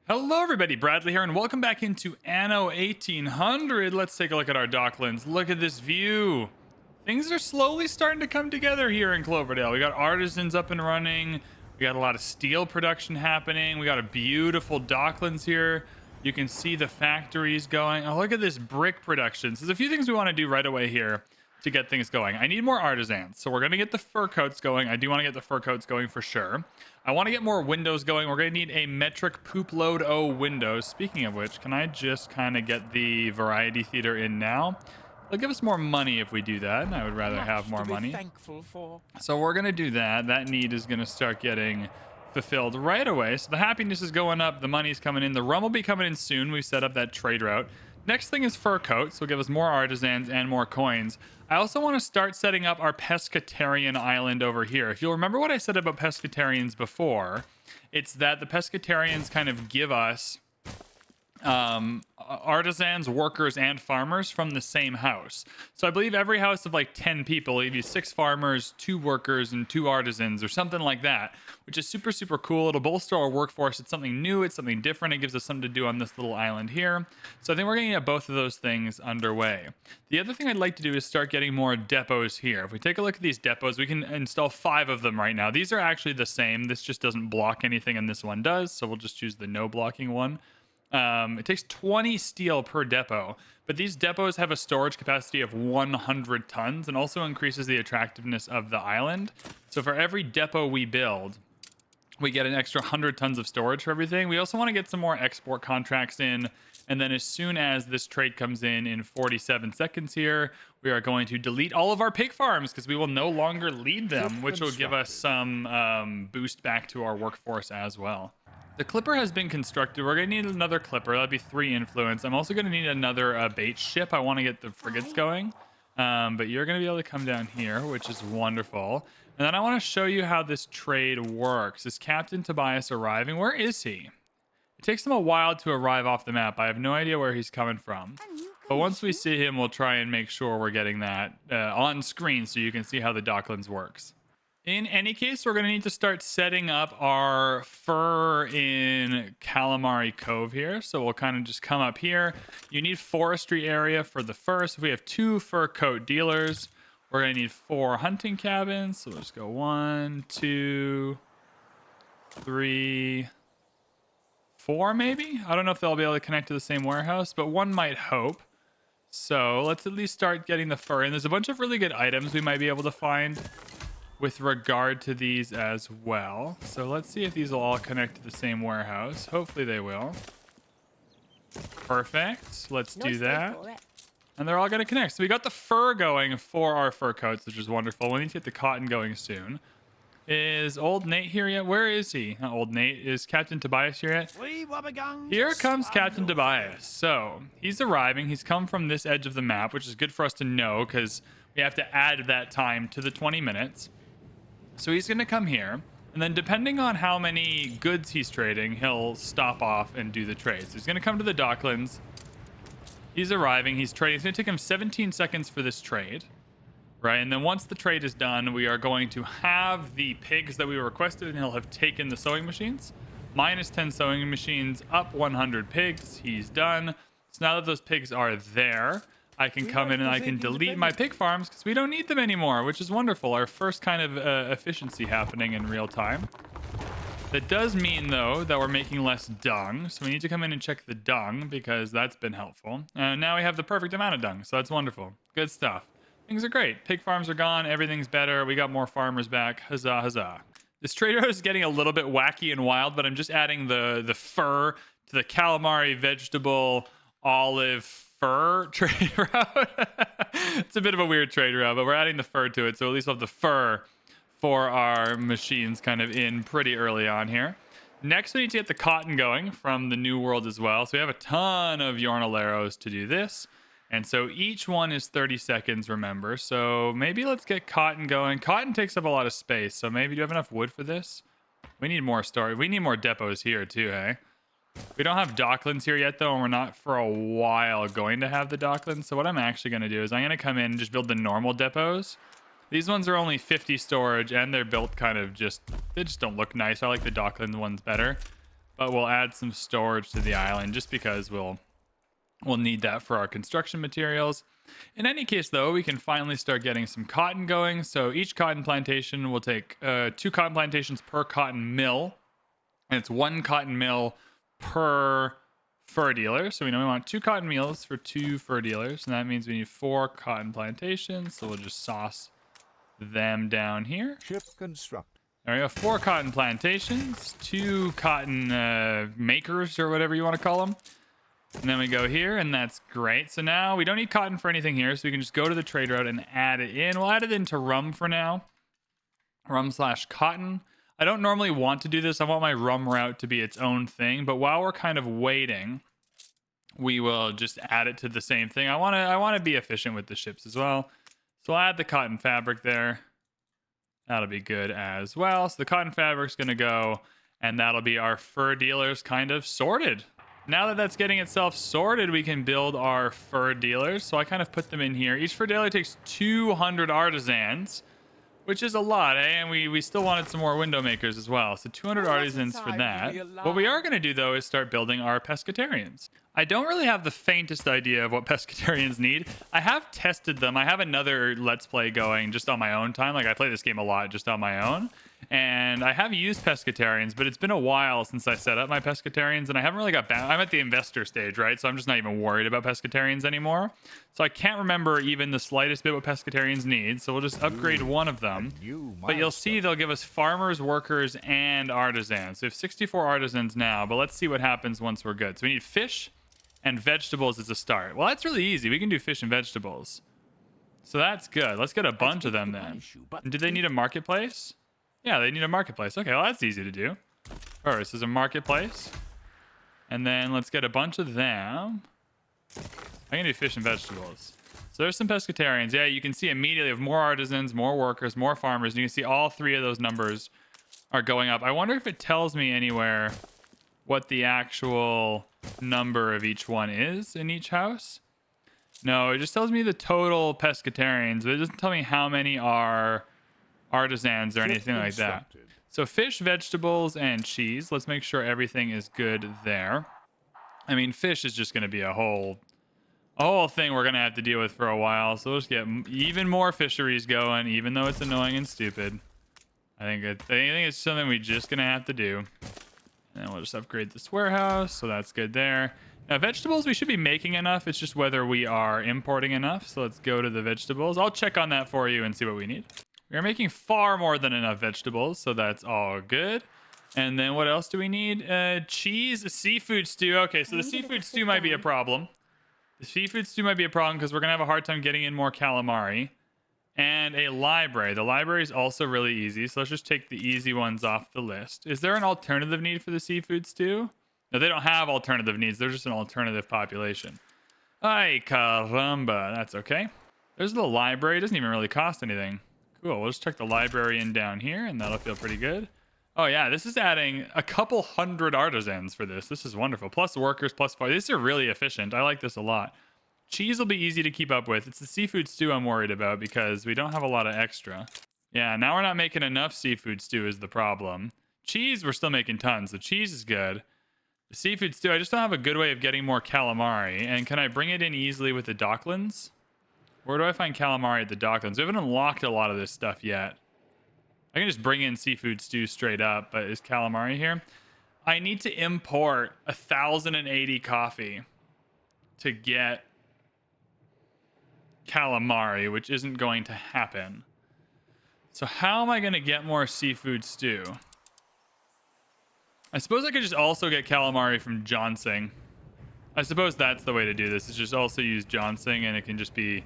Hello everybody, Bradley here, and welcome back into Anno 1800. Let's take a look at our Docklands. Look at this view. Things are slowly starting to come together here in Cloverdale. We got artisans up and running. We got a lot of steel production happening. We got a beautiful Docklands here. You can see the factories going. Oh, look at this brick production. So there's a few things we want to do right away here to get things going. I need more artisans. So we're going to get the fur coats going. I do want to get the fur coats going for sure. I want to get more windows going. We're going to need a metric poop load O windows. Speaking of which, can I just kind of get the variety theater in now? They'll give us more money if we do that. I would rather have more money. Thankful for. So we're going to do that. That need is going to start getting fulfilled right away. So the happiness is going up. The money's coming in. The rum will be coming in soon. We've set up that trade route. Next thing is fur coats. So give us more artisans and more coins. I also want to start setting up our Pescatarian island over here. If you'll remember what I said about Pescatarians before, it's that the Pescatarians kind of give us artisans, workers, and farmers from the same house. So I believe every house of like 10 people will give you 6 farmers, 2 workers, and 2 artisans or something like that, which is super, super cool. It'll bolster our workforce. It's something new. It's something different. It gives us something to do on this little island here. So I think we're going to get both of those things underway. The other thing I'd like to do is start getting more depots here. If we take a look at these depots, we can install 5 of them right now. These are actually the same. This just doesn't block anything, and this one does. So we'll just choose the no blocking one. It takes 20 steel per depot, but these depots have a storage capacity of 100 tons and also increases the attractiveness of the island. So for every depot we build, we get an extra 100 tons of storage for everything. We also want to get some more export contracts in. And then as soon as this trade comes in 47 seconds here, we are going to delete all of our pig farms because we will no longer lead them, which will give us some boost back to our workforce as well. The clipper has been constructed. We're going to need another clipper. That'll be 3 influence. I'm also going to need another bait ship. I want to get the frigates going. But you're going to be able to come down here, which is wonderful. And then I want to show you how this trade works. Is Captain Tobias arriving? Where is he? It takes him a while to arrive off the map. I have no idea where he's coming from. But once we see him, we'll try and make sure we're getting that on screen so you can see how the Docklands works. In any case, we're going to need to start setting up our fur in Calamari Cove here. So we'll kind of just come up here. You need forestry area for the fur. So if we have 2 fur coat dealers, we're going to need 4 hunting cabins. So we'll just go 1, 2, 3, 4 maybe? I don't know if they'll be able to connect to the same warehouse, but one might hope. So let's at least start getting the fur in. There's a bunch of really good items we might be able to find with regard to these as well. So let's see if these will all connect to the same warehouse. Hopefully they will. Perfect. Let's do that. And they're all going to connect. So we got the fur going for our fur coats, which is wonderful. We need to get the cotton going soon. Is old Nate here yet? Where is he? Not old Nate. Is Captain Tobias here yet? Here comes Captain Tobias. So he's arriving. He's come from this edge of the map, which is good for us to know because we have to add that time to the 20 minutes. So he's going to come here, and then depending on how many goods he's trading, he'll stop off and do the trades. So he's going to come to the Docklands. He's arriving. He's trading. It's going to take him 17 seconds for this trade, right? And then once the trade is done, we are going to have the pigs that we requested, and he'll have taken the sewing machines. Minus 10 sewing machines, up 100 pigs. He's done. So now that those pigs are there, I can come in and I can delete my pig farms because we don't need them anymore, which is wonderful. Our first kind of efficiency happening in real time. That does mean, though, that we're making less dung. So we need to come in and check the dung because that's been helpful. Now we have the perfect amount of dung, so that's wonderful. Good stuff. Things are great. Pig farms are gone. Everything's better. We got more farmers back. Huzzah, huzzah. This trade route is getting a little bit wacky and wild, but I'm just adding the fur to the calamari, vegetable, olive, fur trade route. It's a bit of a weird trade route, but we're adding the fur to it, so at least we'll have the fur for our machines kind of in pretty early on here. Next, we need to get the cotton going from the New World as well. So we have a ton of yarnaleros to do this, and so each one is 30 seconds, remember. So maybe let's get cotton going. Cotton takes up a lot of space, so maybe do you have enough wood for this? We need more storage. We need more depots here too, hey? We don't have Docklands here yet, though, and we're not for a while going to have the Docklands. So what I'm actually going to do is I'm going to come in and just build the normal depots. These ones are only 50 storage, and they're built kind of they just don't look nice. I like the Docklands ones better. but we'll add some storage to the island just because we'll need that for our construction materials. In any case, though, we can finally start getting some cotton going. So each cotton plantation will take 2 cotton plantations per cotton mill, and it's 1 cotton mill per fur dealer. So we know we want 2 cotton mills for 2 fur dealers, and that means we need 4 cotton plantations. So we'll just sauce them down here. Ship construct. There we go. 4 cotton plantations, 2 cotton makers, or whatever you want to call them. And then we go here, and that's great. So now we don't need cotton for anything here, so we can just go to the trade route and add it in. We'll add it into rum for now. Rum/cotton. I don't normally want to do this. I want my rum route to be its own thing, but while we're kind of waiting, we will just add it to the same thing. I want to be efficient with the ships as well. So I'll add the cotton fabric there. That'll be good as well. So the cotton fabric's going to go, and that'll be our fur dealers kind of sorted. Now that that's getting itself sorted, we can build our fur dealers. So I kind of put them in here. Each fur dealer takes 200 artisans, which is a lot, eh? And we still wanted some more window makers as well. So 200 artisans for that. What we are going to do, though, is start building our pescatarians. I don't really have the faintest idea of what pescatarians need. I have tested them. I have another Let's Play going just on my own time. Like, I play this game a lot just on my own. And I have used pescatarians, but it's been a while since I set up my pescatarians, and I haven't really got back. I'm at the investor stage, right? So I'm just not even worried about pescatarians anymore. So I can't remember even the slightest bit what pescatarians need. So we'll just upgrade one of them. But you'll see they'll give us farmers, workers, and artisans. So we have 64 artisans now, but let's see what happens once we're good. So we need fish and vegetables as a start. Well, that's really easy. We can do fish and vegetables. So that's good. Let's get a bunch of them then. And do they need a marketplace? Yeah, they need a marketplace. Okay, well, that's easy to do. First is a marketplace. And then let's get a bunch of them. I can do fish and vegetables. So there's some pescatarians. Yeah, you can see immediately of more artisans, more workers, more farmers. And you can see all 3 of those numbers are going up. I wonder if it tells me anywhere what the actual number of each one is in each house. No, it just tells me the total pescatarians, but it doesn't tell me how many are artisans or anything like that. So fish, vegetables, and cheese. Let's make sure everything is good there. I mean, fish is just going to be a whole thing we're going to have to deal with for a while. So we'll just get even more fisheries going, even though it's annoying and stupid. I think it's something we're just going to have to do. And then we'll just upgrade this warehouse. So that's good there. Now, vegetables, we should be making enough. It's just whether we are importing enough. So let's go to the vegetables. I'll check on that for you and see what we need. We are making far more than enough vegetables, so that's all good. And then what else do we need? Cheese, seafood stew. Okay, so the seafood stew might be a problem. The seafood stew might be a problem because we're going to have a hard time getting in more calamari. And a library. The library is also really easy, so let's just take the easy ones off the list. Is there an alternative need for the seafood stew? No, they don't have alternative needs. They're just an alternative population. Ay, caramba. That's okay. There's the library. It doesn't even really cost anything. Cool. We'll just check the library in down here, and that'll feel pretty good. Oh, yeah. This is adding a couple hundred artisans for this. This is wonderful. Plus workers, plus fire. These are really efficient. I like this a lot. Cheese will be easy to keep up with. It's the seafood stew I'm worried about because we don't have a lot of extra. Yeah, now we're not making enough seafood stew is the problem. Cheese, we're still making tons. The cheese is good. The seafood stew, I just don't have a good way of getting more calamari. And can I bring it in easily with the Docklands? Where do I find calamari at the Docklands? We haven't unlocked a lot of this stuff yet. I can just bring in seafood stew straight up, but is calamari here? I need to import 1,080 coffee to get calamari, which isn't going to happen. So how am I going to get more seafood stew? I suppose I could just also get calamari from Johnsing. I suppose that's the way to do this, is just also use Johnsing, and it can just be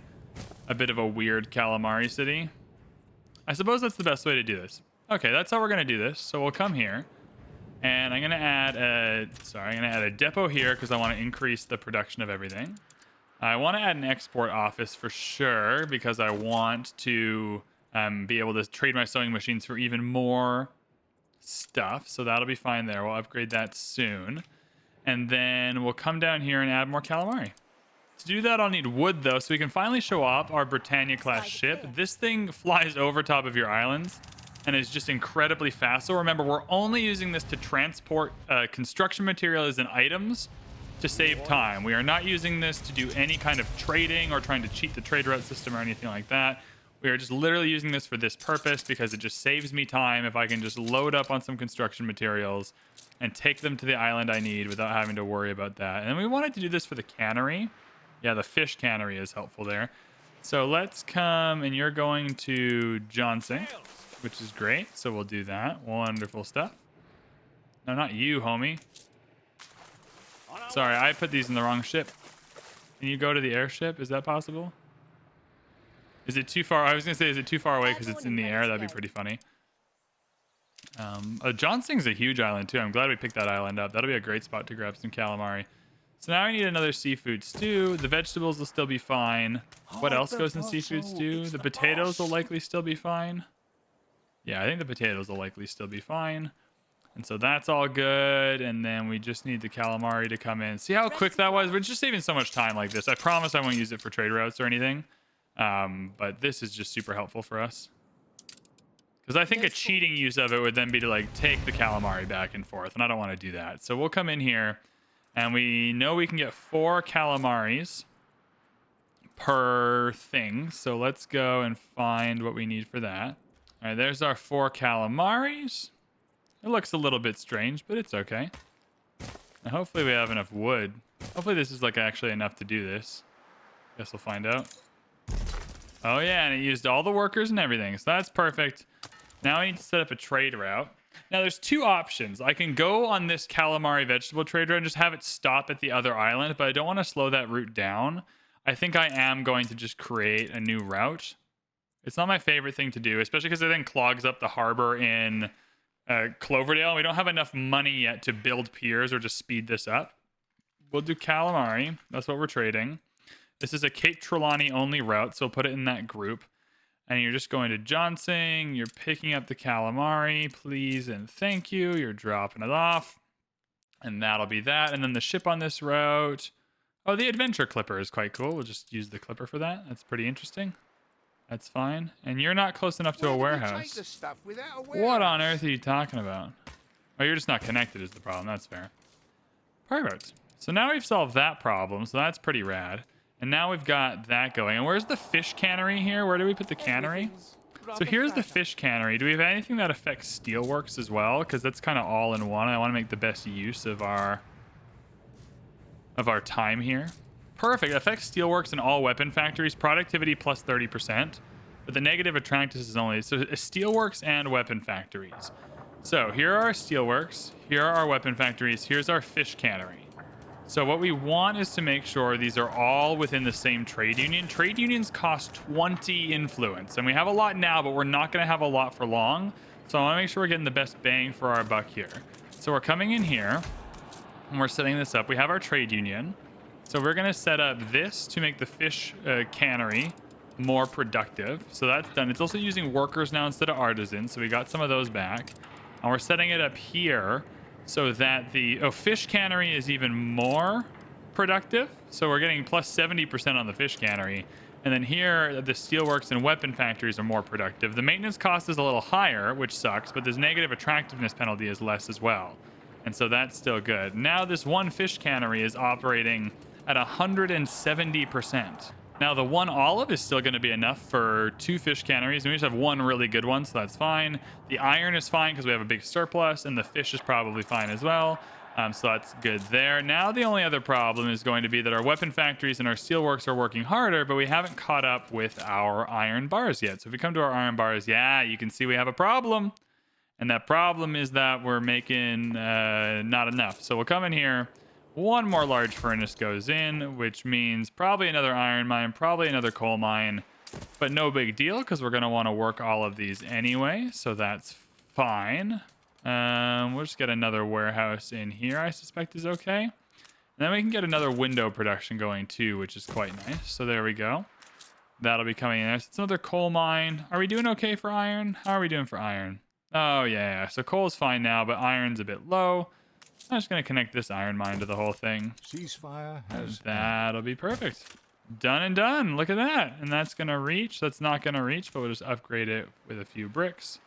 a bit of a weird calamari city. I suppose that's the best way to do this. Okay, that's how we're going to do this. So we'll come here, and I'm going to add a depot here because I want to increase the production of everything. I want to add an export office for sure because I want to be able to trade my sewing machines for even more stuff. So that'll be fine there. We'll upgrade that soon. And then we'll come down here and add more calamari. To do that, I'll need wood, though, so we can finally show off our Britannia-class ship. This thing flies over top of your islands. and is just incredibly fast. So remember, we're only using this to transport construction materials and items to save time. We are not using this to do any kind of trading or trying to cheat the trade route system or anything like that. We are just literally using this for this purpose because it just saves me time if I can just load up on some construction materials and take them to the island I need without having to worry about that. And we wanted to do this for the cannery. Yeah, the fish cannery is helpful there. So let's come, and you're going to Johnson, which is great. So we'll do that. Wonderful stuff. No, not you, homie. Sorry, I put these in the wrong ship. Can you go to the airship? Is that possible? Is it too far? I was going to say, is it too far away because it's in the air? That'd be pretty funny. Johnson's a huge island, too. I'm glad we picked that island up. That'll be a great spot to grab some calamari. So now I need another seafood stew. The vegetables will still be fine. What else goes in seafood stew? The potatoes will likely still be fine. Yeah, I think the potatoes will likely still be fine. And so that's all good. And then we just need the calamari to come in. See how quick that was? We're just saving so much time like this. I promise I won't use it for trade routes or anything. But this is just super helpful for us. Because I think a cheating use of it would then be to like take the calamari back and forth. And I don't want to do that. So we'll come in here. And we know we can get 4 calamaris per thing. So let's go and find what we need for that. All right, there's our 4 calamaris. It looks a little bit strange, but it's okay. And hopefully we have enough wood. Hopefully this is like actually enough to do this. Guess we'll find out. Oh yeah, and it used all the workers and everything. So that's perfect. Now I need to set up a trade route. Now there's 2 options. I can go on this calamari vegetable trade route and just have it stop at the other island, but I don't want to slow that route down. I think I am going to just create a new route. It's not my favorite thing to do, especially because it then clogs up the harbor in Cloverdale. We don't have enough money yet to build piers or just speed this up. We'll do calamari. That's what we're trading. This is a Cape Trelawney only route, so we'll put it in that group. And you're just going to Johnson. You're picking up the calamari, please and thank you. You're dropping it off. And that'll be that. And then the ship on this route. Oh, the adventure clipper is quite cool. We'll just use the clipper for that. That's pretty interesting. That's fine. And you're not close enough to a warehouse. What on earth are you talking about? Oh, you're just not connected is the problem. That's fair. Perfect. So now we've solved that problem. So that's pretty rad. And now we've got that going. And where's the fish cannery here? Where do we put the cannery? So here's the fish cannery. Do we have anything that affects steelworks as well? Because that's kind of all in one. I want to make the best use of our time here. Perfect. Affects steelworks and all weapon factories. Productivity plus 30%. But the negative attractiveness is only... So steelworks and weapon factories. So here are our steelworks. Here are our weapon factories. Here's our fish cannery. So what we want is to make sure these are all within the same trade union. Trade unions cost 20 influence. And we have a lot now, but we're not going to have a lot for long. So I want to make sure we're getting the best bang for our buck here. So we're coming in here and we're setting this up. We have our trade union. So we're going to set up this to make the fish cannery more productive. So that's done. It's also using workers now instead of artisans. So we got some of those back. And we're setting it up here so that the fish cannery is even more productive. So we're getting plus 70% on the fish cannery. And then here, the steelworks and weapon factories are more productive. The maintenance cost is a little higher, which sucks, but this negative attractiveness penalty is less as well. And so that's still good. Now this one fish cannery is operating at 170%. Now the one olive is still going to be enough for 2 fish canneries, and we just have one really good one, so that's fine. The iron is fine because we have a big surplus, and the fish is probably fine as well. So that's good there. Now the only other problem is going to be that our weapon factories and our steelworks are working harder, but we haven't caught up with our iron bars yet. So if we come to our iron bars, yeah, you can see we have a problem. And that problem is that we're making not enough. So we'll come in here. One more large furnace goes in, which means probably another iron mine, probably another coal mine, but no big deal because we're going to want to work all of these anyway, so that's fine. We'll just get another warehouse in here, I suspect is okay. And then we can get another window production going too, which is quite nice. So there we go. That'll be coming in there. So it's another coal mine. Are we doing okay for iron? How are we doing for iron? Oh, yeah. So coal's fine now, but iron's a bit low. I'm just going to connect this iron mine to the whole thing. Ceasefire has... That'll be perfect. Done and done. Look at that. And that's going to reach. That's not going to reach, but we'll just upgrade it with a few bricks.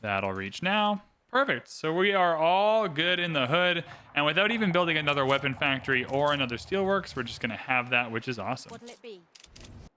That'll reach now. Perfect. So we are all good in the hood. And without even building another weapon factory or another steelworks, we're just going to have that, which is awesome. What'll it be?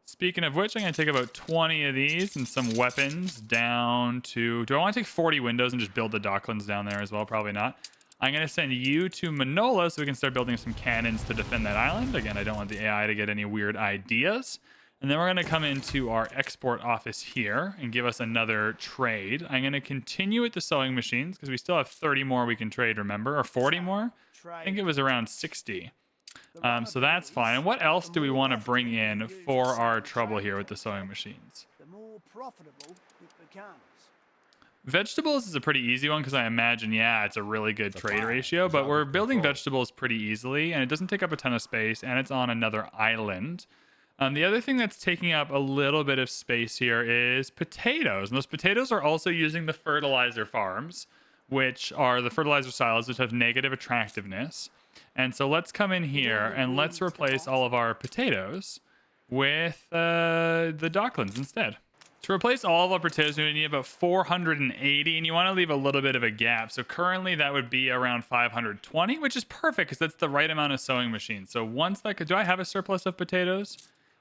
Speaking of which, I'm going to take about 20 of these and some weapons down to... Do I want to take 40 windows and just build the Docklands down there as well? Probably not. I'm going to send you to Manola so we can start building some cannons to defend that island. Again, I don't want the AI to get any weird ideas. And then we're going to come into our export office here and give us another trade. I'm going to continue with the sewing machines because we still have 30 more we can trade, remember? Or 40 more? I think it was around 60. So that's fine. And what else do we want to bring in for our trouble here with the sewing machines? The more profitable it becomes. Vegetables is a pretty easy one because I imagine, yeah, it's a really good trade ratio, but we're building vegetables pretty easily and it doesn't take up a ton of space and it's on another island. The other thing that's taking up a little bit of space here is potatoes. And those potatoes are also using the fertilizer farms, which are the fertilizer silos, which have negative attractiveness. And so let's come in here and let's replace all of our potatoes with the Docklands instead. To replace all of our potatoes, we need about 480, and you want to leave a little bit of a gap. So currently that would be around 520, which is perfect because that's the right amount of sewing machines. So once that could, do I have a surplus of potatoes?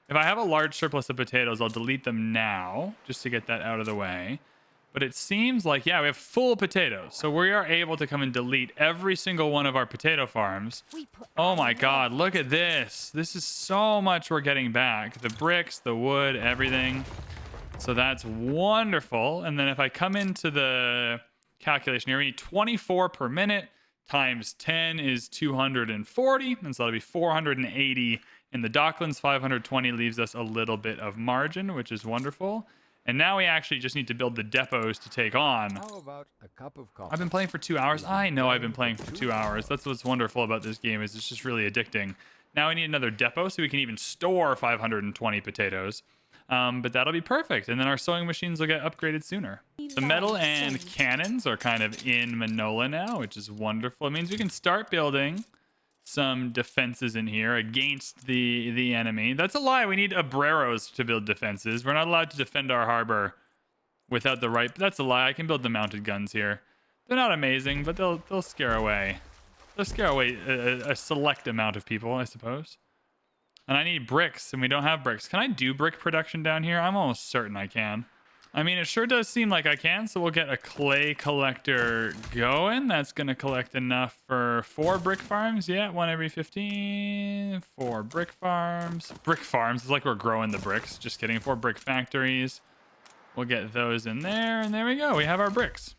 If I have a large surplus of potatoes, I'll delete them now just to get that out of the way. But it seems like, yeah, we have full potatoes. So we are able to come and delete every single one of our potato farms. Oh my God, look at this. This is so much we're getting back. The bricks, the wood, everything. So that's wonderful. And then if I come into the calculation here, we need 24 per minute times 10 is 240. And so that'll be 480 in the Docklands. 520 leaves us a little bit of margin, which is wonderful. And now we actually just need to build the depots to take on. How about a cup of coffee? I've been playing for 2 hours. I know I've been playing for 2 hours. That's what's wonderful about this game is it's just really addicting. Now we need another depot so we can even store 520 potatoes. But that'll be perfect. And then our sewing machines will get upgraded sooner. The metal and cannons are kind of in Manola now, which is wonderful. It means we can start building some defenses in here against the enemy. That's a lie. We need obreros to build defenses. We're not allowed to defend our harbor without the right... That's a lie. I can build the mounted guns here. They're not amazing, but they'll scare away. They'll scare away a select amount of people, I suppose. And I need bricks, and we don't have bricks. Can I do brick production down here? I'm almost certain I can. I mean, it sure does seem like I can, so we'll get a clay collector going. That's going to collect enough for 4 brick farms. Yeah, 1 every 15. 4 brick farms. Brick farms. It's like we're growing the bricks. Just kidding. 4 brick factories. We'll get those in there, and there we go. We have our bricks.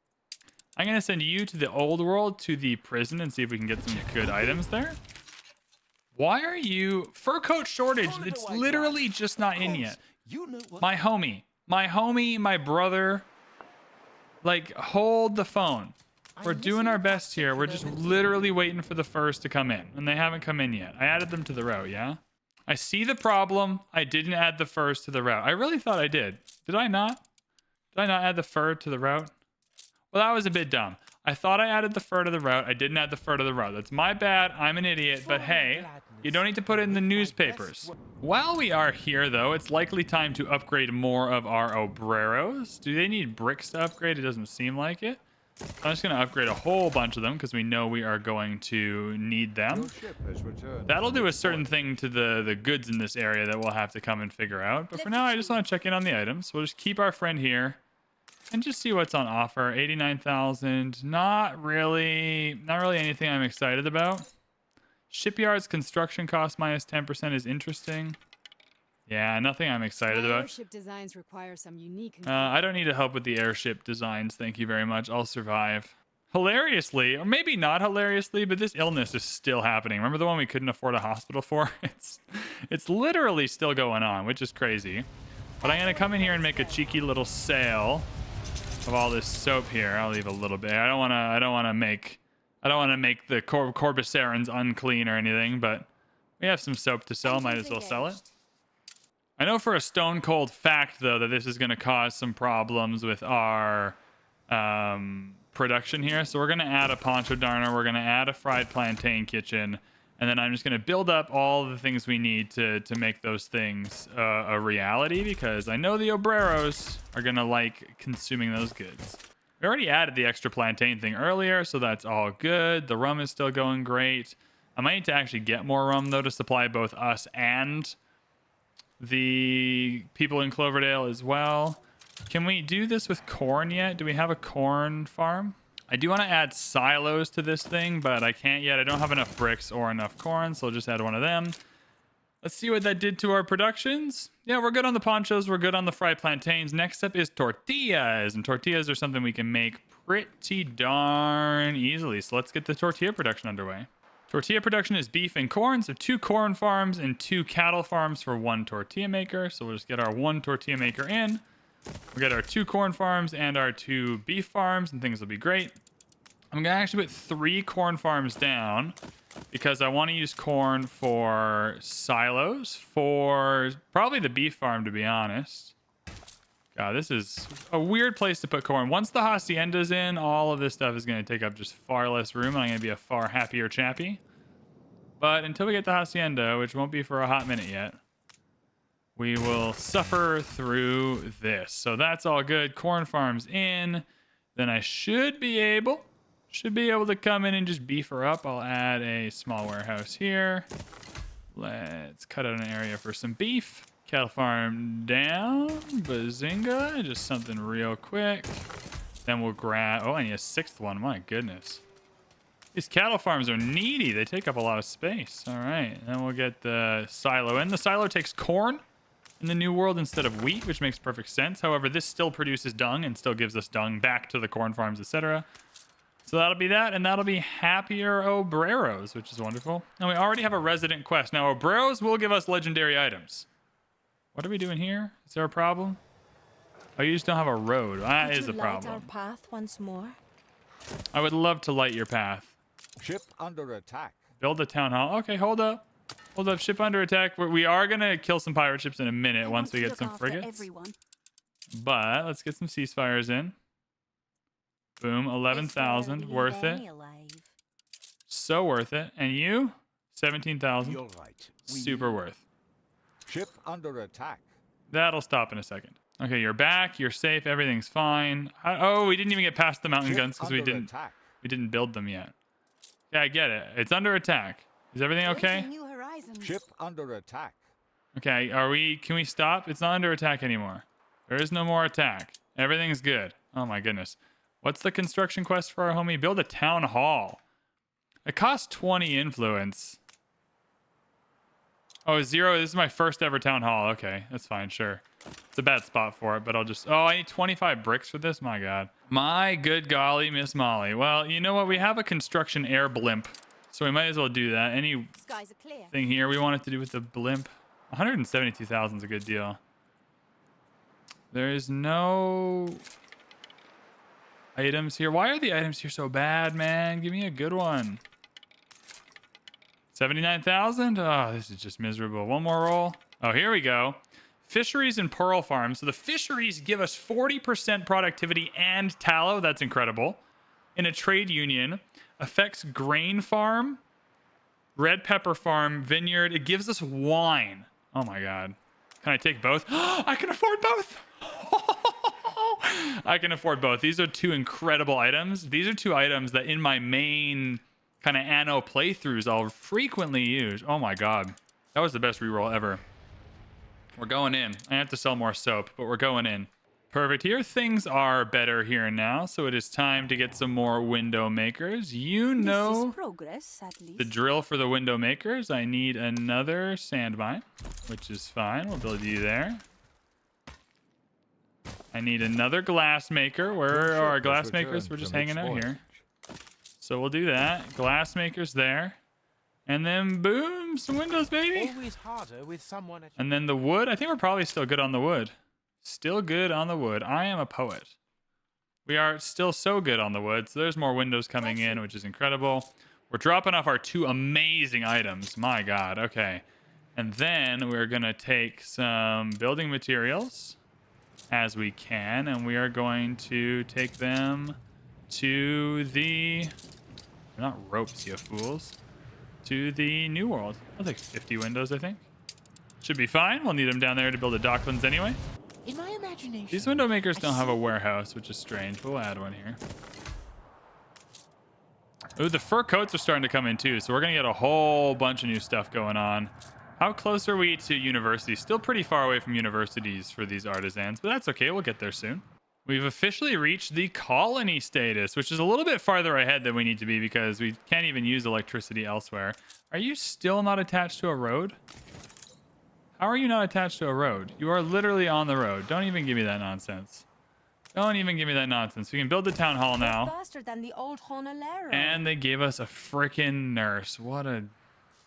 I'm going to send you to the old world, to the prison, and see if we can get some good items there. Why are you... Fur coat shortage. It's literally just not in yet. My homie, my brother. Like, hold the phone. We're doing our best here. We're just literally waiting for the furs to come in. And they haven't come in yet. I added them to the route, yeah? I see the problem. I didn't add the furs to the route. I really thought I did. Did I not? Did I not add the fur to the route? Well, that was a bit dumb. I thought I added the fur to the route. I didn't add the fur to the route. That's my bad. I'm an idiot. But hey, you don't need to put it in the newspapers. While we are here, though, it's likely time to upgrade more of our obreros. Do they need bricks to upgrade? It doesn't seem like it. I'm just going to upgrade a whole bunch of them because we know we are going to need them. That'll do a certain thing to the goods in this area that we'll have to come and figure out. But for now, I just want to check in on the items. We'll just keep our friend here. And just see what's on offer. 89,000. Not really anything I'm excited about. Shipyard's construction cost minus 10% is interesting. Yeah, nothing I'm excited about. Airship designs require some unique... I don't need help with the airship designs. Thank you very much. I'll survive. Hilariously, or maybe not hilariously, but this illness is still happening. Remember the one we couldn't afford a hospital for? It's literally still going on, which is crazy. But I'm going to come in here and make a cheeky little sale of all this soap here. I'll leave a little bit. I don't want to make the Corbusarans unclean or anything, but we have some soap to sell. Might as well sell it. I know for a stone cold fact though that this is going to cause some problems with our production here. So we're going to add a poncho darner. We're going to add a fried plantain kitchen. And then I'm just going to build up all the things we need to make those things a reality because I know the obreros are going to like consuming those goods. We already added the extra plantain thing earlier, so that's all good. The rum is still going great. I might need to actually get more rum, though, to supply both us and the people in Cloverdale as well. Can we do this with corn yet? Do we have a corn farm? I do want to add silos to this thing, but I can't yet. I don't have enough bricks or enough corn, so I'll just add one of them. Let's see what that did to our productions. Yeah, we're good on the ponchos. We're good on the fried plantains. Next up is tortillas, and tortillas are something we can make pretty darn easily. So let's get the tortilla production underway. Tortilla production is beef and corn, so 2 corn farms and 2 cattle farms for 1 tortilla maker. So we'll just get our 1 tortilla maker in. We'll get our 2 corn farms and our 2 beef farms, and things will be great. I'm gonna actually put 3 corn farms down because I want to use corn for silos, for probably the beef farm, to be honest. God, this is a weird place to put corn. Once the hacienda's in, all of this stuff is going to take up just far less room, and I'm going to be a far happier chappy. But until we get the hacienda, which won't be for a hot minute yet, we will suffer through this. So that's all good. Corn farms in. Then I should be able to come in and just beef her up. I'll add a small warehouse here. Let's cut out an area for some beef. Cattle farm down. Bazinga. Just something real quick. Then we'll grab... Oh, I need a 6th one. My goodness. These cattle farms are needy. They take up a lot of space. All right. Then we'll get the silo in. The silo takes corn in the new world instead of wheat, which makes perfect sense. However, this still produces dung and still gives us dung back to the corn farms, etc. So that'll be that, and that'll be happier obreros, which is wonderful. And we already have a resident quest. Now, obreros will give us legendary items. What are we doing here? Is there a problem? Oh, you just don't have a road. That is a problem. Our path once more? I would love to light your path. Ship under attack. Build a town hall. Okay, hold up. Hold up. Ship under attack. We are going to kill some pirate ships in a minute once we get some frigates. But let's get some ceasefires in. Boom, 11,000, worth it. So worth it. And you? 17,000. You're right. Super worth. Ship under attack. That'll stop in a second. Okay, you're back. You're safe. Everything's fine. Oh, we didn't even get past the mountain guns because we didn't build them yet. Yeah, I get it. It's under attack. Is everything okay? Ship under attack. Okay, can we stop? It's not under attack anymore. There is no more attack. Everything's good. Oh my goodness. What's the construction quest for our homie? Build a town hall. It costs 20 influence. Oh, 0. This is my first ever town hall. Okay, that's fine, sure. It's a bad spot for it, but I'll just... Oh, I need 25 bricks for this? My God. My good golly, Miss Molly. Well, you know what? We have a construction air blimp, so we might as well do that. Anything here we wanted to do with the blimp? 172,000 is a good deal. There is no... items here. Why are the items here so bad, man? Give me a good one. 79,000? Oh, this is just miserable. One more roll. Oh, here we go. Fisheries and pearl farms. So the fisheries give us 40% productivity and tallow. That's incredible. In a trade union. Affects grain farm, red pepper farm, vineyard. It gives us wine. Oh my God. Can I take both? I can afford both. I can afford both. These are 2 incredible items. These are 2 items that in my main kind of Anno playthroughs I'll frequently use. Oh my God. That was the best reroll ever. We're going in. I have to sell more soap, but we're going in. Perfect. Here things are better here and now, so it is time to get some more window makers. You know progress, at least. The drill for the window makers. I need another sandmine, which is fine. We'll build you there. I need another glass maker. Where are our glass makers? We're just hanging out here. So we'll do that. Glass makers there. And then boom, some windows, baby. Always harder with someone at And then the wood. I think we're probably still good on the wood. Still good on the wood. I am a poet. We are still so good on the wood. So there's more windows coming in, which is incredible. We're dropping off our 2 amazing items. My God. Okay. And then we're going to take some building materials as we can, and we are going to take them to the... They're not ropes, you fools. To the new world. I'll take 50 windows, I think. Should be fine. We'll need them down there to build a Docklands anyway. In my imagination. These window makers don't have a warehouse, which is strange. We'll add one here. Ooh, the fur coats are starting to come in too, so we're going to get a whole bunch of new stuff going on. How close are we to university? Still pretty far away from universities for these artisans, but that's okay. We'll get there soon. We've officially reached the colony status, which is a little bit farther ahead than we need to be because we can't even use electricity elsewhere. Are you still not attached to a road? How are you not attached to a road? You are literally on the road. Don't even give me that nonsense. Don't even give me that nonsense. We can build the town hall now. Faster than the old Honolero. And they gave us a freaking nurse. What a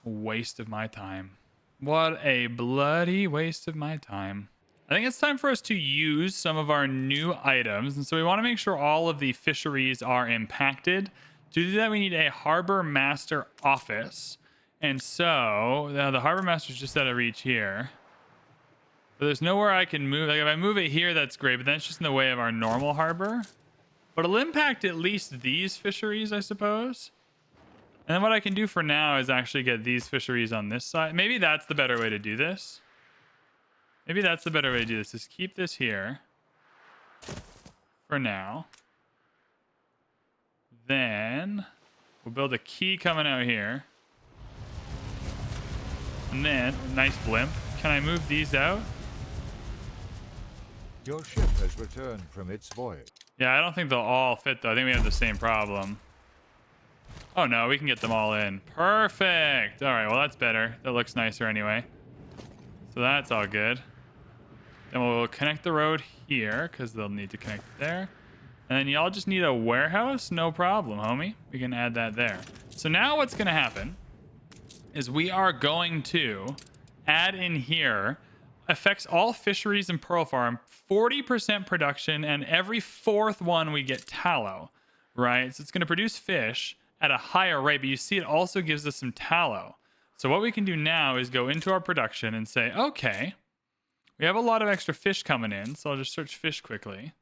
waste of my time. What a bloody waste of my time. I think it's time for us to use some of our new items. And so we want to make sure all of the fisheries are impacted. To do that, we need a harbor master office. And so the harbor master's just out of reach here. But there's nowhere I can move. Like if I move it here, that's great. But then it's just in the way of our normal harbor. But it'll impact at least these fisheries, I suppose. And then what I can do for now is actually get these fisheries on this side. Maybe that's the better way to do this. Maybe that's the better way to do this, is keep this here for now. Then we'll build a quay coming out here. And then, nice blimp. Can I move these out? Your ship has returned from its voyage. Yeah, I don't think they'll all fit though. I think we have the same problem. Oh no, we can get them all in. Perfect. All right, well that's better. That looks nicer anyway. So that's all good. Then we'll connect the road here because they'll need to connect there. And then y'all just need a warehouse? No problem, homie. We can add that there. So now what's going to happen is we are going to add in here affects all fisheries and pearl farm 40% production, and every fourth one we get tallow, right? So it's going to produce fish at a higher rate, but you see it also gives us some tallow. So what we can do now is go into our production and say, okay, we have a lot of extra fish coming in, so I'll just search fish quickly.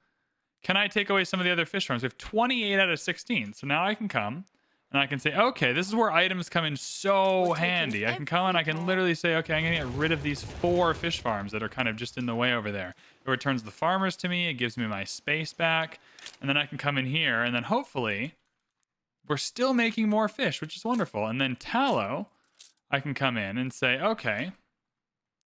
Can I take away some of the other fish farms? We have 28 out of 16. So now I can come and I can say, okay, this is where items come in so handy. I can come and I can literally say, okay, I'm going to get rid of these 4 fish farms that are kind of just in the way over there. It returns the farmers to me. It gives me my space back. And then I can come in here and then hopefully we're still making more fish, which is wonderful. And then tallow, I can come in and say, okay,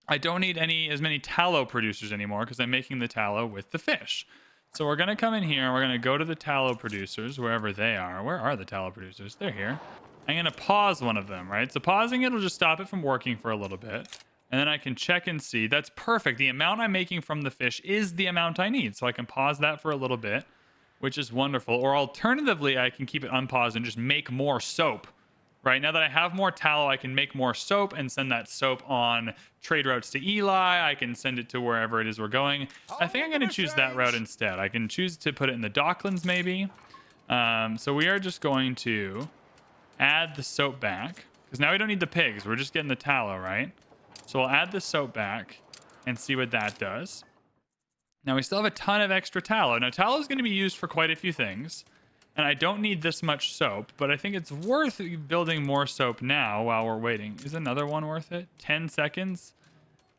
I don't need as many tallow producers anymore because I'm making the tallow with the fish. So we're going to come in here. We're going to go to the tallow producers, wherever they are. Where are the tallow producers? They're here. I'm going to pause one of them, right? So pausing it will just stop it from working for a little bit. And then I can check and see. That's perfect. The amount I'm making from the fish is the amount I need. So I can pause that for a little bit, which is wonderful. Or alternatively, I can keep it unpaused and just make more soap. Right, now that I have more tallow, I can make more soap and send that soap on trade routes to Eli. I can send it to wherever it is we're going. I think I'm going to choose that route instead. I can choose to put it in the Docklands maybe. So we are just going to add the soap back because now we don't need the pigs. We're just getting the tallow, right? So we'll add the soap back and see what that does. Now we still have a ton of extra tallow. Now tallow is going to be used for quite a few things. And I don't need this much soap, but I think it's worth building more soap now while we're waiting. Is another one worth it? 10 seconds?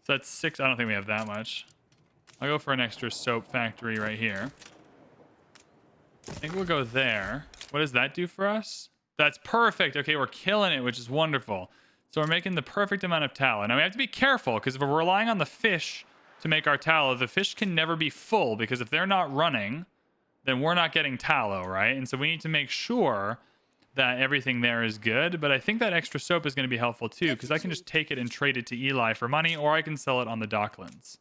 So that's 6. I don't think we have that much. I'll go for an extra soap factory right here. I think we'll go there. What does that do for us? That's perfect. Okay, we're killing it, which is wonderful. So we're making the perfect amount of tallow. Now we have to be careful because if we're relying on the fish to make our tallow, the fish can never be full because if they're not running, then we're not getting tallow, right? And so we need to make sure that everything there is good. But I think that extra soap is going to be helpful too, because I can just take it and trade it to Eli for money, or I can sell it on the Docklands.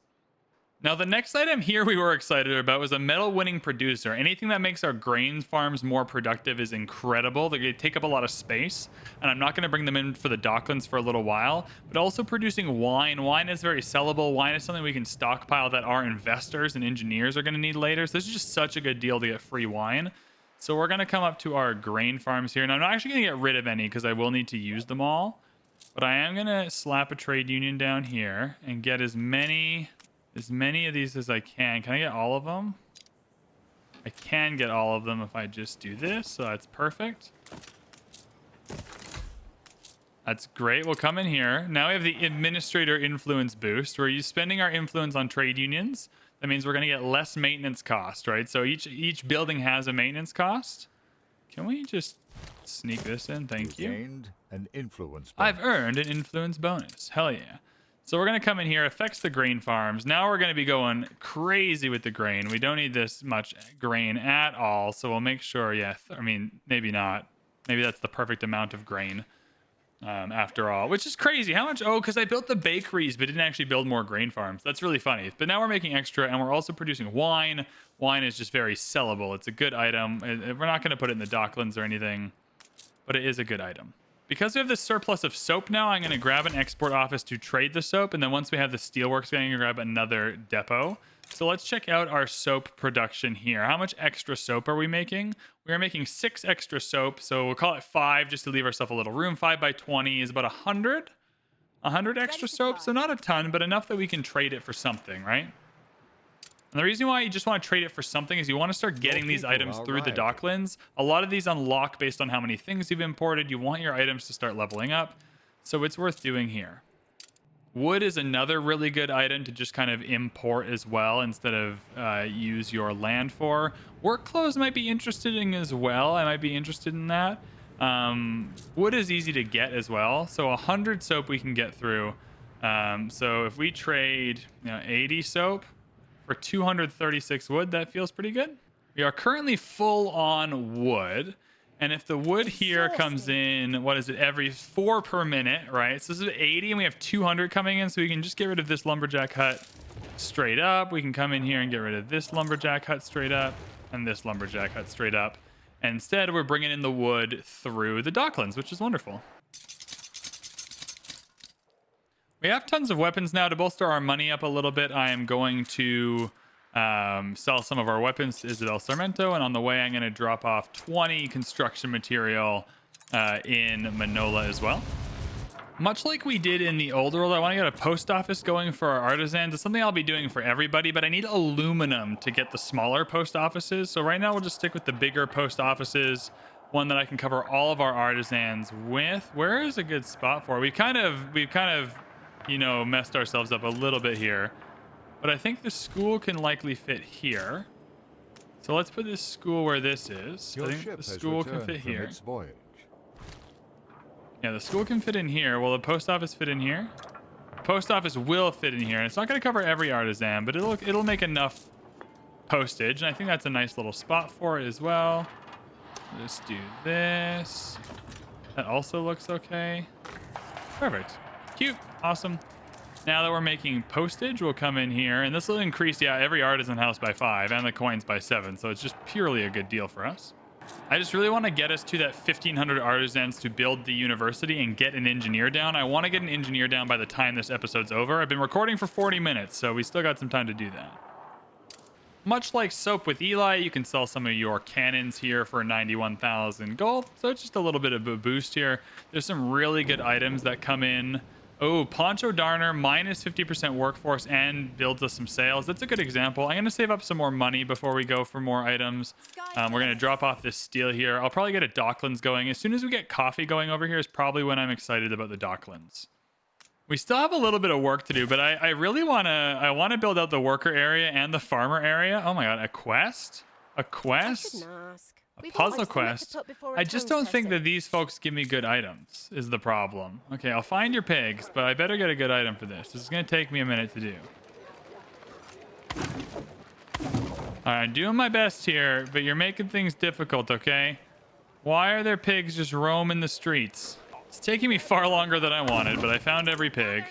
Now, the next item here we were excited about was a medal-winning producer. Anything that makes our grain farms more productive is incredible. They take up a lot of space, and I'm not going to bring them in for the Docklands for a little while, but also producing wine. Wine is very sellable. Wine is something we can stockpile that our investors and engineers are going to need later. So this is just such a good deal to get free wine. So we're going to come up to our grain farms here. And I'm not actually going to get rid of any because I will need to use them all. But I am going to slap a trade union down here and get as many of these as I can. Can I get all of them? I can get all of them if I just do this. So that's perfect. That's great. We'll come in here. Now we have the administrator influence boost. We're spending our influence on trade unions. That means we're going to get less maintenance cost, right? So each building has a maintenance cost. Can we just sneak this in? Thank you. Gained an influence bonus. I've earned an influence bonus. Hell yeah. So we're going to come in here, affects the grain farms. Now we're going to be going crazy with the grain. We don't need this much grain at all. So we'll make sure, yeah, I mean, maybe not. Maybe that's the perfect amount of grain after all, which is crazy. How much? Oh, because I built the bakeries, but didn't actually build more grain farms. That's really funny. But now we're making extra, and we're also producing wine. Wine is just very sellable. It's a good item. We're not going to put it in the Docklands or anything, but it is a good item. Because we have this surplus of soap now, I'm going to grab an export office to trade the soap. And then once we have the steelworks, I'm going to grab another depot. So let's check out our soap production here. How much extra soap are we making? We are making 6 extra soap. So we'll call it 5 just to leave ourselves a little room. 5 by 20 is about 100. 100 extra soap. So not a ton, but enough that we can trade it for something, right? And the reason why you just want to trade it for something is you want to start getting these items through the Docklands. A lot of these unlock based on how many things you've imported. You want your items to start leveling up. So it's worth doing here. Wood is another really good item to just kind of import as well instead of use your land for. Work clothes might be interested in as well. I might be interested in that. Wood is easy to get as well. So 100 soap we can get through. So if we trade 80 soap for 236 wood, that feels pretty good. We are currently full on wood. And if the wood here comes in, what is it, every 4 per minute, right? So this is 80 and we have 200 coming in. So we can just get rid of this lumberjack hut straight up. We can come in here and get rid of this lumberjack hut straight up and this lumberjack hut straight up. And instead, we're bringing in the wood through the Docklands, which is wonderful. We have tons of weapons now to bolster our money up a little bit. I am going to sell some of our weapons to Isabel Sarmento, and on the way I'm going to drop off 20 construction material in Manola as well. Much like we did in the old world, I want to get a post office going for our artisans. It's something I'll be doing for everybody, but I need aluminum to get the smaller post offices. So right now we'll just stick with the bigger post offices, one that I can cover all of our artisans with. Where is a good spot for it? We've kind of messed ourselves up a little bit here. But I think the school can likely fit here. So let's put this school where this is. I think the school can fit here. Yeah, the school can fit in here. Will the post office fit in here? The post office will fit in here. And it's not going to cover every artisan, but it'll make enough postage. And I think that's a nice little spot for it as well. Let's do this. That also looks okay. Perfect. Cute. Awesome. Now that we're making postage, we'll come in here, and this will increase, every artisan house by 5 and the coins by 7. So it's just purely a good deal for us. I just really want to get us to that 1,500 artisans to build the university and get an engineer down. I want to get an engineer down by the time this episode's over. I've been recording for 40 minutes, so we still got some time to do that. Much like soap with Eli, you can sell some of your cannons here for 91,000 gold. So it's just a little bit of a boost here. There's some really good items that come in. Oh, Poncho Darner, minus 50% workforce and builds us some sales. That's a good example. I'm going to save up some more money before we go for more items. We're going to drop off this steel here. I'll probably get a Docklands going. As soon as we get coffee going over here is probably when I'm excited about the Docklands. We still have a little bit of work to do, but I really want to build out the worker area and the farmer area. Oh my God, a quest? A quest? A puzzle quest. I just don't think that these folks give me good items is the problem. Okay, I'll find your pigs, but I better get a good item for this. This is going to take me a minute to do. All right, doing my best here, but you're making things difficult, okay? Why are there pigs just roaming the streets? It's taking me far longer than I wanted, but I found every pig.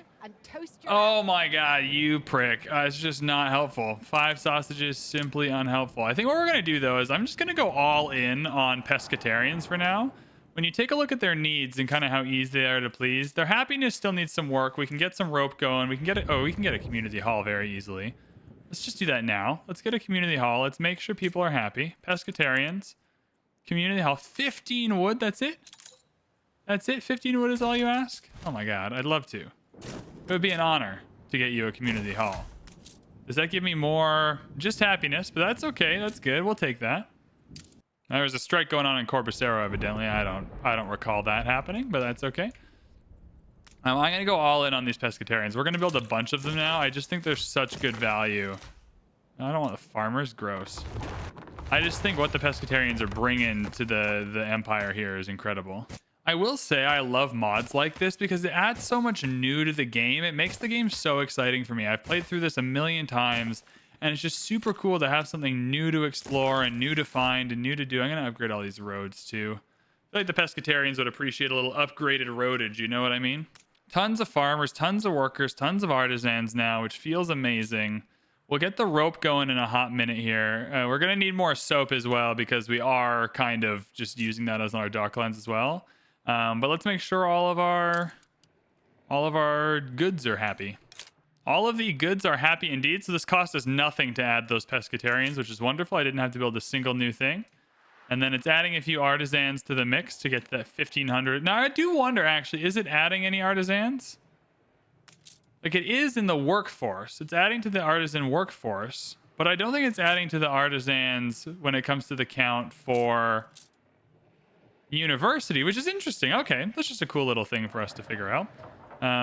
Oh my God, you prick. It's just not helpful. 5 sausages, simply unhelpful. I think what we're going to do, though, is I'm just going to go all in on Pescatarians for now. When you take a look at their needs and kind of how easy they are to please, their happiness still needs some work. We can get some rope going. We can get a community hall very easily. Let's just do that now. Let's get a community hall. Let's make sure people are happy. Pescatarians. Community hall. 15 wood, that's it? That's it? 15 wood is all you ask? Oh my God, I'd love to. It would be an honor to get you a community hall. Does that give me more just happiness? But that's okay. That's good. We'll take that. There was a strike going on in Corbacero, evidently. I don't recall that happening, but that's okay. I'm going to go all in on these Pescatarians. We're going to build a bunch of them now. I just think there's such good value I don't want the farmers. Gross. I just think what the Pescatarians are bringing to the Empire here is incredible. I will say I love mods like this because it adds so much new to the game. It makes the game so exciting for me. I've played through this a million times, and it's just super cool to have something new to explore and new to find and new to do. I'm going to upgrade all these roads too. I feel like the Pescatarians would appreciate a little upgraded roadage, you know what I mean? Tons of farmers, tons of workers, tons of artisans now, which feels amazing. We'll get the rope going in a hot minute here. We're going to need more soap as well because we are kind of just using that as our Docklands as well. But let's make sure all of our goods are happy. All of the goods are happy indeed. So this cost us nothing to add those Pescatarians, which is wonderful. I didn't have to build a single new thing. And then it's adding a few artisans to the mix to get to that 1,500. Now I do wonder actually, is it adding any artisans? Like it is in the workforce. It's adding to the artisan workforce, but I don't think it's adding to the artisans when it comes to the count for university, which is interesting. Okay, that's just a cool little thing for us to figure out.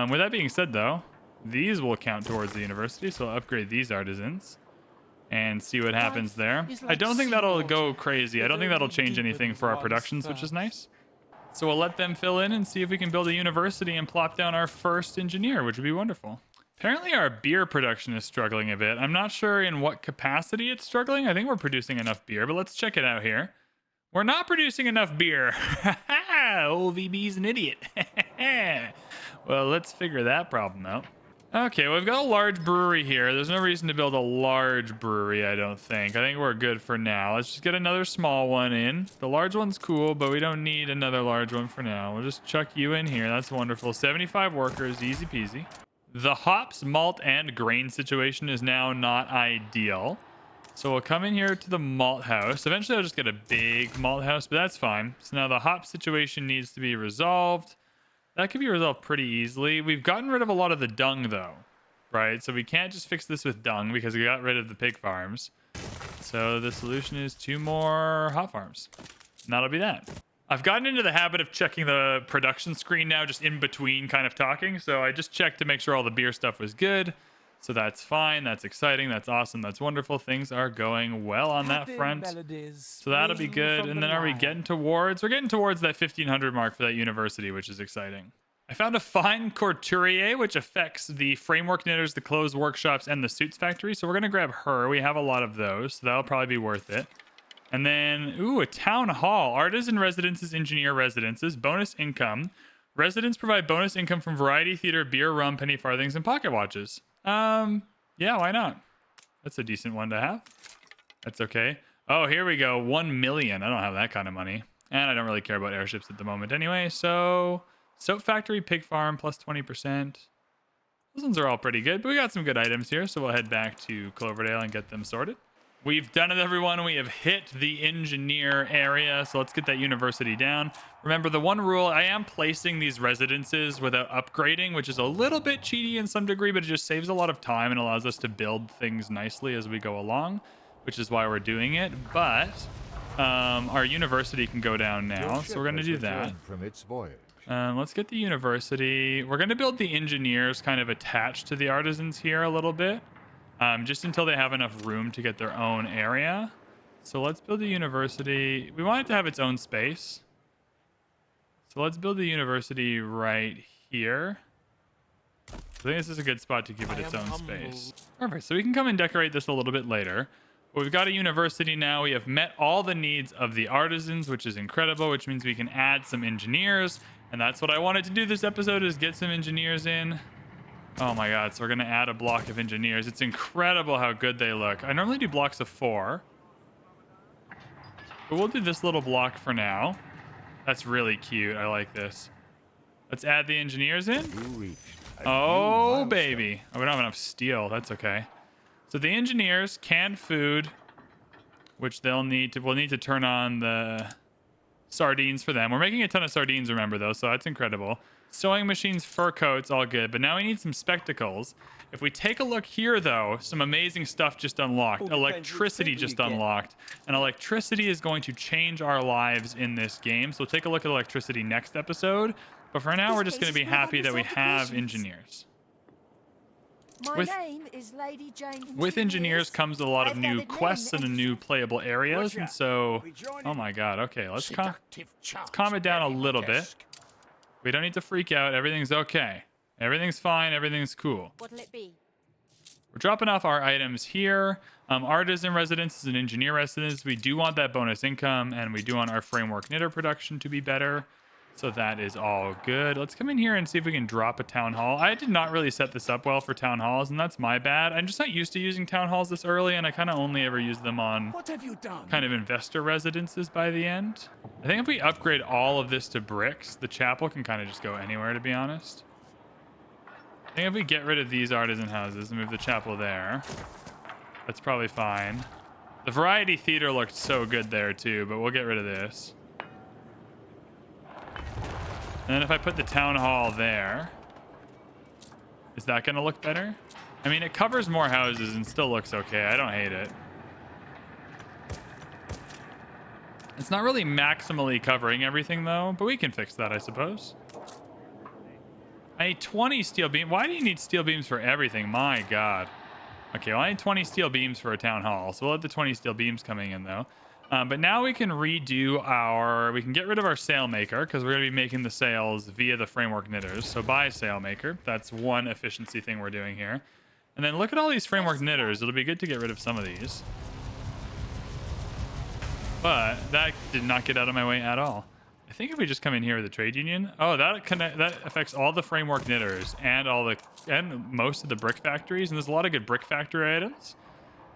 With that being said though, these will count towards the university, so I'll upgrade these artisans and see what happens there. I don't think that'll go crazy. I don't think that'll change anything for our productions, which is nice. So we'll let them fill in and see if we can build a university and plop down our first engineer, which would be wonderful. Apparently our beer production is struggling a bit. I'm not sure in what capacity it's struggling. I think we're producing enough beer, but let's check it out here. We're not producing enough beer. Old VB's an idiot. Well, let's figure that problem out. Okay, well, we've got a large brewery here. There's no reason to build a large brewery, I don't think. I think we're good for now. Let's just get another small one in. The large one's cool, but we don't need another large one for now. We'll just chuck you in here. That's wonderful. 75 workers, easy peasy. The hops, malt, and grain situation is now not ideal. So we'll come in here to the malt house. Eventually, I'll just get a big malt house, but that's fine. So now the hop situation needs to be resolved. That could be resolved pretty easily. We've gotten rid of a lot of the dung, though, right? So we can't just fix this with dung because we got rid of the pig farms. So the solution is 2 more hop farms. And that'll be that. I've gotten into the habit of checking the production screen now, just in between kind of talking. So I just checked to make sure all the beer stuff was good. So that's fine. That's exciting. That's awesome. That's wonderful. Things are going well on that front. So that'll be good. And then are we getting towards? We're getting towards that 1,500 mark for that university, which is exciting. I found a fine couturier, which affects the framework knitters, the clothes workshops, and the suits factory. So we're going to grab her. We have a lot of those. So that'll probably be worth it. And then, ooh, a town hall. Artisan residences, engineer residences, bonus income. Residents provide bonus income from variety theater, beer, rum, penny farthings, and pocket watches. Yeah, why not? That's a decent one to have. That's okay. Oh, here we go. 1 million. I don't have that kind of money. And I don't really care about airships at the moment anyway. So, soap factory, pig farm, plus 20%. Those ones are all pretty good, but we got some good items here. So we'll head back to Cloverdale and get them sorted. We've done it, everyone. We have hit the engineer area. So let's get that university down. Remember, the one rule, I am placing these residences without upgrading, which is a little bit cheaty in some degree, but it just saves a lot of time and allows us to build things nicely as we go along, which is why we're doing it. But our university can go down now. So we're going to do that. From its voyage. Let's get the university. We're going to build the engineers kind of attached to the artisans here a little bit. Just until they have enough room to get their own area. So let's build a university. We want it to have its own space. So let's build the university right here. I think this is a good spot to give it its own space. Perfect. So we can come and decorate this a little bit later. But we've got a university now. We have met all the needs of the artisans, which is incredible, which means we can add some engineers. And that's what I wanted to do this episode, is get some engineers in. Oh my god, so we're going to add a block of engineers. It's incredible how good they look. I normally do blocks of 4. But we'll do this little block for now. That's really cute. I like this. Let's add the engineers in. Oh, baby. Oh, we don't have enough steel. That's okay. So the engineers, canned food, which we'll need to turn on the sardines for them. We're making a ton of sardines, remember, though, so that's incredible. Sewing machines, fur coats, all good. But now we need some spectacles. If we take a look here, though, some amazing stuff just unlocked. Electricity just unlocked. And electricity is going to change our lives in this game. So we'll take a look at electricity next episode. But for now, we're just going to be happy that we have engineers. My With- name is Lady Jane. With engineers comes a lot of new quests and new playable areas, and so... Oh my god, okay, let's calm it down a little bit. We don't need to freak out. Everything's okay. Everything's fine. Everything's cool. What'll it be? We're dropping off our items here. Artisan residence is an engineer residence. We do want that bonus income, and we do want our framework knitter production to be better. So that is all good. Let's come in here and see if we can drop a town hall. I did not really set this up well for town halls, and that's my bad. I'm just not used to using town halls this early, and I kind of only ever use them on What have you done? kind of investor residences by the end. I think if we upgrade all of this to bricks, the chapel can kind of just go anywhere, to be honest. I think if we get rid of these artisan houses and move the chapel there, that's probably fine. The variety theater looked so good there too, but we'll get rid of this. And then if I put the town hall there, is that going to look better? I mean, it covers more houses and still looks okay. I don't hate it. It's not really maximally covering everything though, but we can fix that, I suppose. I need 20 steel beams. Why do you need steel beams for everything? My god. Okay, well, I need 20 steel beams for a town hall, so we'll let the 20 steel beams coming in though. But now we can redo our... We can get rid of our sailmaker because we're going to be making the sails via the framework knitters. So buy sailmaker. That's one efficiency thing we're doing here. And then look at all these framework knitters. It'll be good to get rid of some of these. But that did not get out of my way at all. I think if we just come in here with the trade union... Oh, that affects all the framework knitters and most of the brick factories. And there's a lot of good brick factory items.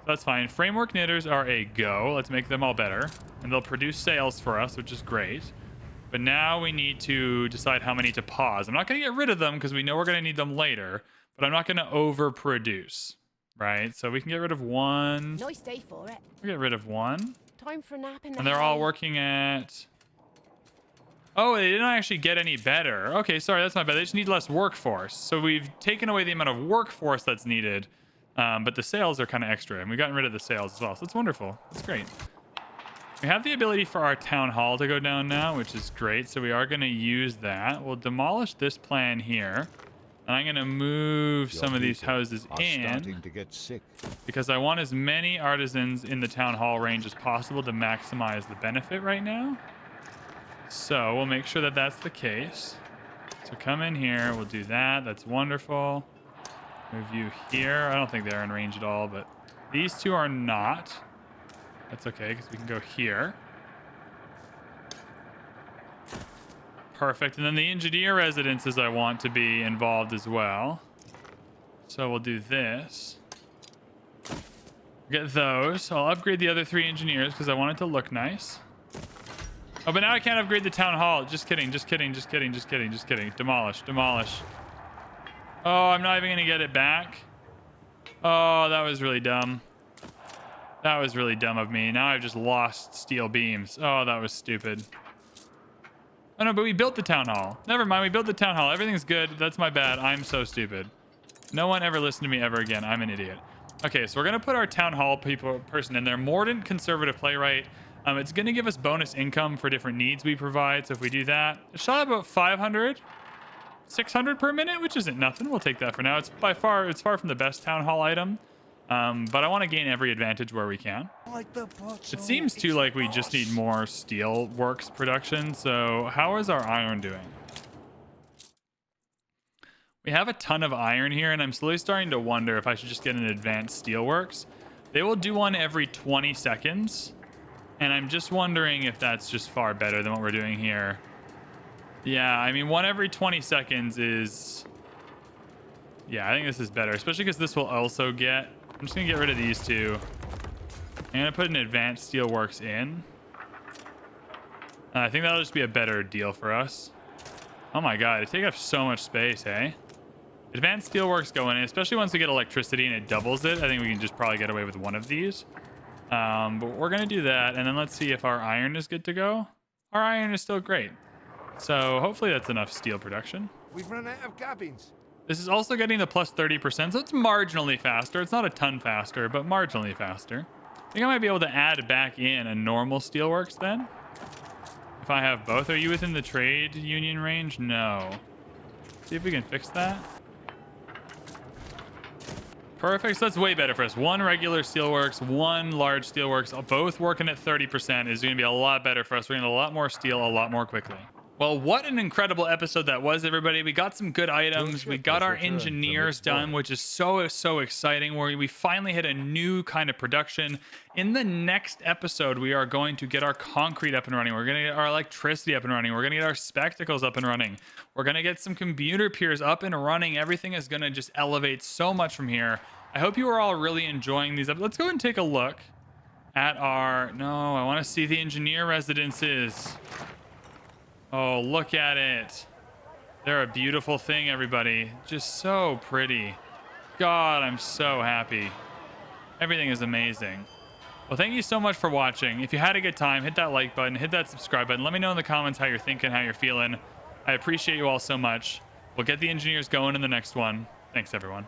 That's fine. Framework knitters are a go. Let's make them all better. And they'll produce sails for us, which is great. But now we need to decide how many to pause. I'm not going to get rid of them because we know we're going to need them later. But I'm not going to overproduce. Right? So we can get rid of one. Nice day for it. We'll get rid of one. Time for a nap in the And they're all hay. working at... Oh, they didn't actually get any better. Okay, sorry, that's my bad. They just need less workforce. So we've taken away the amount of workforce that's needed. But the sales are kind of extra, and we've gotten rid of the sales as well. So that's wonderful. That's great. We have the ability for our town hall to go down now, which is great. So we are going to use that. We'll demolish this plan here. And I'm going to move some of these houses in Starting to get sick. because I want as many artisans in the town hall range as possible to maximize the benefit right now. So we'll make sure that that's the case. So come in here. We'll do that. That's wonderful. Move you here. I don't think they're in range at all, but these two are not. That's okay because we can go here. Perfect. And then the engineer residences I want to be involved as well. So we'll do this. Get those. I'll upgrade the other 3 engineers because I want it to look nice. Oh, but now I can't upgrade the town hall. Just kidding. Just kidding. Just kidding. Just kidding. Just kidding. Demolish. Demolish. Oh, I'm not even going to get it back. Oh, that was really dumb. That was really dumb of me. Now I've just lost steel beams. Oh, that was stupid. Oh, no, but we built the town hall. Never mind. We built the town hall. Everything's good. That's my bad. I'm so stupid. No one ever listened to me ever again. I'm an idiot. Okay, so we're going to put our town hall person in there. Mordant conservative playwright. It's going to give us bonus income for different needs we provide. So if we do that, it's shot about 500. 600 per minute, which isn't nothing. We'll take that for now. It's far from the best town hall item, but I want to gain every advantage where we can. It seems too like we just need more steel works production. So how is our iron doing? We have a ton of iron here, and I'm slowly starting to wonder if I should just get an advanced steelworks. They will do one every 20 seconds, and I'm just wondering if that's just far better than what we're doing here. Yeah, I mean, one every 20 seconds is... Yeah, I think this is better, especially because this will also get... I'm just going to get rid of these two. I'm going to put an advanced steelworks in. I think that'll just be a better deal for us. Oh my god, they take up so much space, hey? Advanced steelworks go in, especially once we get electricity and it doubles it. I think we can just probably get away with one of these. But we're going to do that, and then let's see if our iron is good to go. Our iron is still great. So hopefully that's enough steel production. We've run out of cabins. This is also getting the plus 30%, so it's marginally faster. It's not a ton faster, but marginally faster. I think I might be able to add back in a normal steelworks then. If I have both. Are you within the trade union range? No. See if we can fix that. Perfect. So that's way better for us. One regular steelworks, one large steelworks, both working at 30% is going to be a lot better for us. We're going to get a lot more steel a lot more quickly. Well, what an incredible episode that was, everybody. We got some good items. We got our engineers done, which is so exciting. Where we finally hit a new kind of production. In the next episode, we are going to get our concrete up and running. We're going to get our electricity up and running. We're going to get our spectacles up and running. We're going to get some computer piers up and running. Everything is going to just elevate so much from here. I hope you are all really enjoying these. Let's go and take a look at our... No, I want to see the engineer residences. Oh, look at it. They're a beautiful thing, everybody. Just so pretty. God, I'm so happy. Everything is amazing. Well, thank you so much for watching. If you had a good time, hit that like button, hit that subscribe button. Let me know in the comments how you're thinking, how you're feeling. I appreciate you all so much. We'll get the engineers going in the next one. Thanks, everyone.